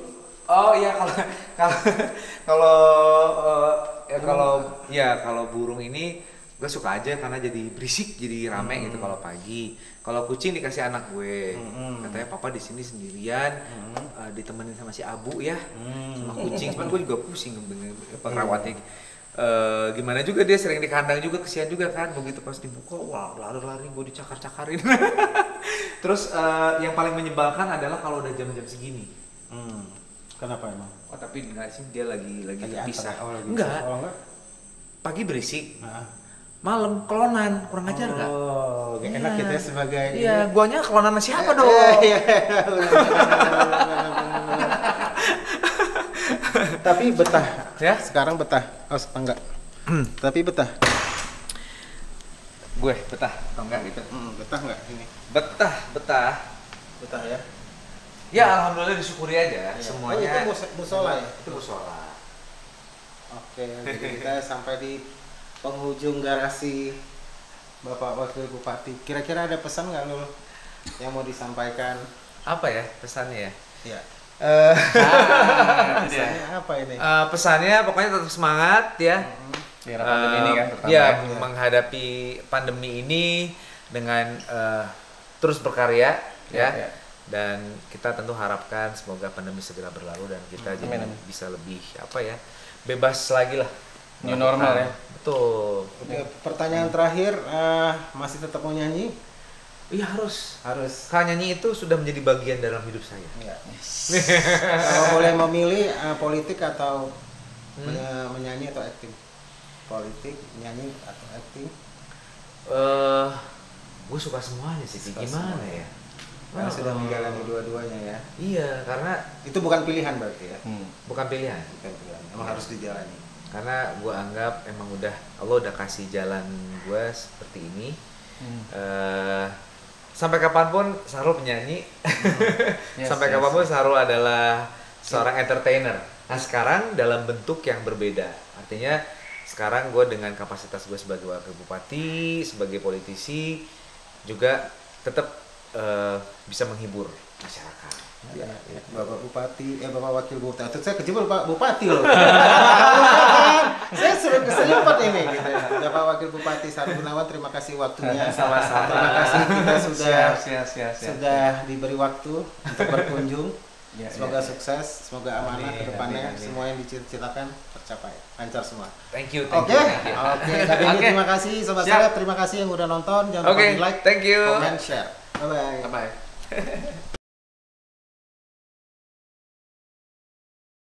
[SPEAKER 4] Oh iya, kalau kalau kalau burung ini gue suka aja karena jadi berisik, jadi rame gitu kalau pagi. Kalau kucing dikasih anak gue, katanya papa di sini sendirian, ditemenin sama si Abu ya, sama kucing. Cuman gue juga pusing perawatnya. Gimana juga dia sering di kandang juga, kesian juga kan. Begitu pas dibuka, wah lari-lari gue dicakar-cakarin. Terus yang paling menyebalkan adalah kalau udah jam-jam segini.
[SPEAKER 5] Kenapa emang?
[SPEAKER 4] Oh tapi enggak sih, dia lagi terpisah.
[SPEAKER 5] Enggak.
[SPEAKER 4] Pagi berisik. Malam klonan, kurang ajar nggak?
[SPEAKER 5] Oh, gak enak kita sebagai
[SPEAKER 4] iya, guanya klonan siapa dong?
[SPEAKER 5] Iya. Tapi betah.
[SPEAKER 4] Ya?
[SPEAKER 5] Sekarang betah. Oh, enggak. Tapi betah.
[SPEAKER 4] Gue betah atau enggak gitu?
[SPEAKER 5] Betah enggak ini?
[SPEAKER 4] Betah.
[SPEAKER 5] Betah ya.
[SPEAKER 4] Ya alhamdulillah disyukuri aja semuanya.
[SPEAKER 5] Oh, itu musola ya?
[SPEAKER 4] Itu musola.
[SPEAKER 5] Oke, jadi kita sampai di penghujung garasi Bapak Wakil Bupati. Kira-kira ada pesan nggak Lul yang mau disampaikan?
[SPEAKER 4] Apa ya pesannya ya?
[SPEAKER 5] Iya.
[SPEAKER 4] Pesannya
[SPEAKER 5] apa ini?
[SPEAKER 4] Pesannya pokoknya tetap semangat ya.
[SPEAKER 6] Di era pandemi ini kan terutama
[SPEAKER 4] ya, menghadapi pandemi ini dengan terus berkarya ya. Dan kita tentu harapkan semoga pandemi segera berlalu dan kita jadi bisa lebih bebas lagi lah.
[SPEAKER 6] New normal ya.
[SPEAKER 4] Betul.
[SPEAKER 5] Oke, pertanyaan terakhir, masih tetap mau nyanyi?
[SPEAKER 4] Iya harus.
[SPEAKER 5] Karena
[SPEAKER 4] nyanyi itu sudah menjadi bagian dalam hidup saya.
[SPEAKER 5] Iya. Kalau boleh memilih politik atau menyanyi atau acting? Politik, nyanyi atau acting?
[SPEAKER 4] Gue suka semuanya sih. Gimana ya?
[SPEAKER 5] Karena sudah menjalani dua-duanya ya.
[SPEAKER 4] Iya, karena
[SPEAKER 5] itu bukan pilihan berarti ya.
[SPEAKER 4] Bukan pilihan.
[SPEAKER 5] Emang harus dijalani.
[SPEAKER 4] Karena gue anggap emang Allah udah kasih jalan gue seperti ini. Sampai kapanpun Sarul penyanyi. Sampai kapanpun Sarul adalah seorang entertainer. Nah sekarang dalam bentuk yang berbeda. Artinya sekarang gue dengan kapasitas gue sebagai wakil bupati, sebagai politisi juga tetap bisa menghibur masyarakat.
[SPEAKER 5] Ya. Bapak Bupati, Bapak Wakil Bupati. Saya kejebur Pak Bupati loh. Saya sering keselipet ini gitu. Bapak Wakil Bupati Sarul Gunawan, terima kasih waktunya.
[SPEAKER 4] Sama-sama.
[SPEAKER 5] Terima kasih kita
[SPEAKER 4] Siap.
[SPEAKER 5] sudah diberi waktu untuk berkunjung. Semoga
[SPEAKER 4] ya.
[SPEAKER 5] sukses, semoga amanah ke depannya.
[SPEAKER 4] Amin.
[SPEAKER 5] Semua yang dicita-citakan tercapai, lancar semua.
[SPEAKER 4] Thank you.
[SPEAKER 5] Oke. Terima kasih Sobat Salep, terima kasih yang udah nonton. Jangan lupa di like,
[SPEAKER 4] thank you.
[SPEAKER 5] comment, share. Bye bye.
[SPEAKER 4] Bye.